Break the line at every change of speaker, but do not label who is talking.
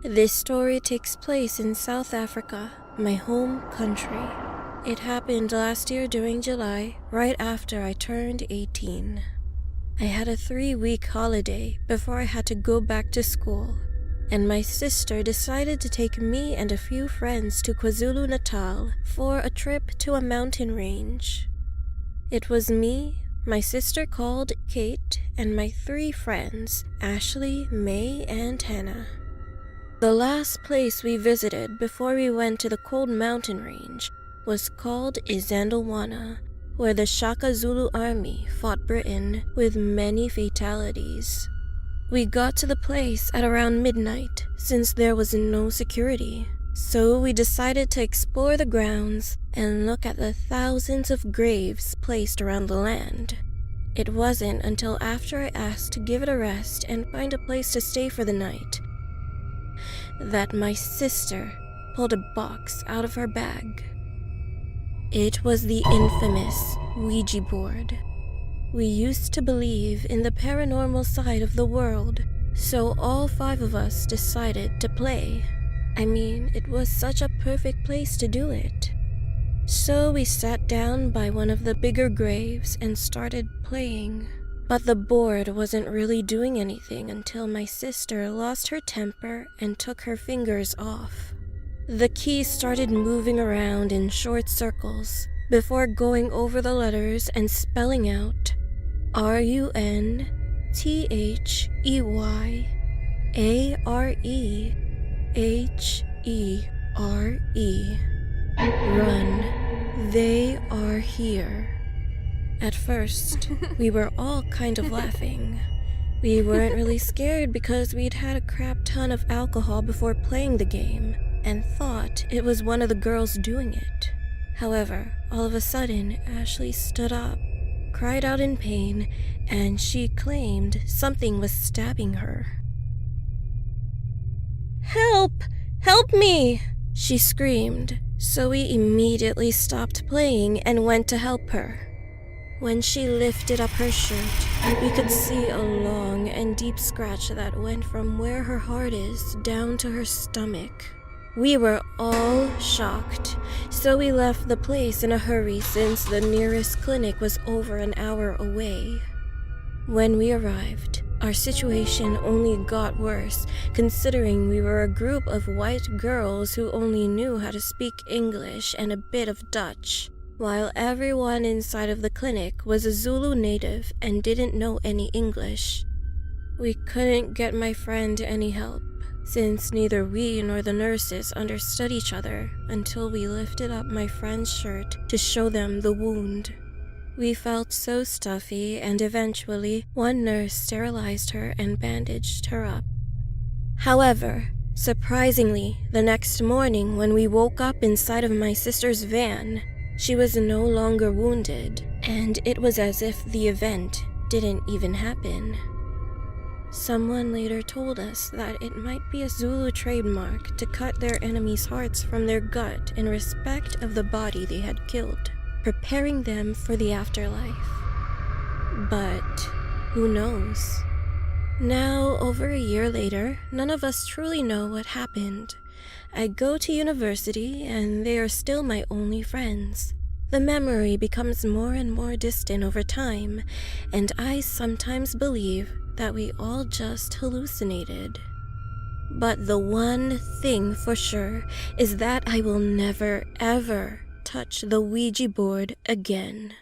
This story takes place in South Africa, my home country. It happened last year during July, right after I turned 18. I had a 3-week holiday before I had to go back to school, and my sister decided to take me and a few friends to KwaZulu-Natal for a trip to a mountain range. It was me, my sister called Kate, and my 3 friends, Ashley, May, and Hannah. The last place we visited before we went to the cold mountain range was called Isandlwana, where the Shaka Zulu army fought Britain with many fatalities. We got to the place at around midnight since there was no security, so we decided to explore the grounds and look at the thousands of graves placed around the land. It wasn't until after I asked to give it a rest and find a place to stay for the night that my sister pulled a box out of her bag. It was the infamous Ouija board. We used to believe in the paranormal side of the world, so all 5 of us decided to play. I mean, it was such a perfect place to do it. So we sat down by one of the bigger graves and started playing. But the board wasn't really doing anything until my sister lost her temper and took her fingers off. The keys started moving around in short circles before going over the letters and spelling out RUNTHEAREHERE. Run. They are here. At first, we were all kind of laughing. We weren't really scared because we'd had a crap ton of alcohol before playing the game and thought it was one of the girls doing it. However, all of a sudden, Ashley stood up, cried out in pain, and she claimed something was stabbing her. "Help! Help me!" she screamed, so we immediately stopped playing and went to help her. When she lifted up her shirt, we could see a long and deep scratch that went from where her heart is down to her stomach. We were all shocked, so we left the place in a hurry since the nearest clinic was over an hour away. When we arrived, our situation only got worse, considering we were a group of white girls who only knew how to speak English and a bit of Dutch, while everyone inside of the clinic was a Zulu native and didn't know any English. We couldn't get my friend any help, since neither we nor the nurses understood each other until we lifted up my friend's shirt to show them the wound. We felt so stuffy, and eventually one nurse sterilized her and bandaged her up. However, surprisingly, the next morning when we woke up inside of my sister's van, she was no longer wounded, and it was as if the event didn't even happen. Someone later told us that it might be a Zulu trademark to cut their enemies' hearts from their gut in respect of the body they had killed, preparing them for the afterlife. But who knows? Now, over a year later, none of us truly know what happened. I go to university, and they are still my only friends. The memory becomes more and more distant over time, and I sometimes believe that we all just hallucinated. But the one thing for sure is that I will never, ever touch the Ouija board again.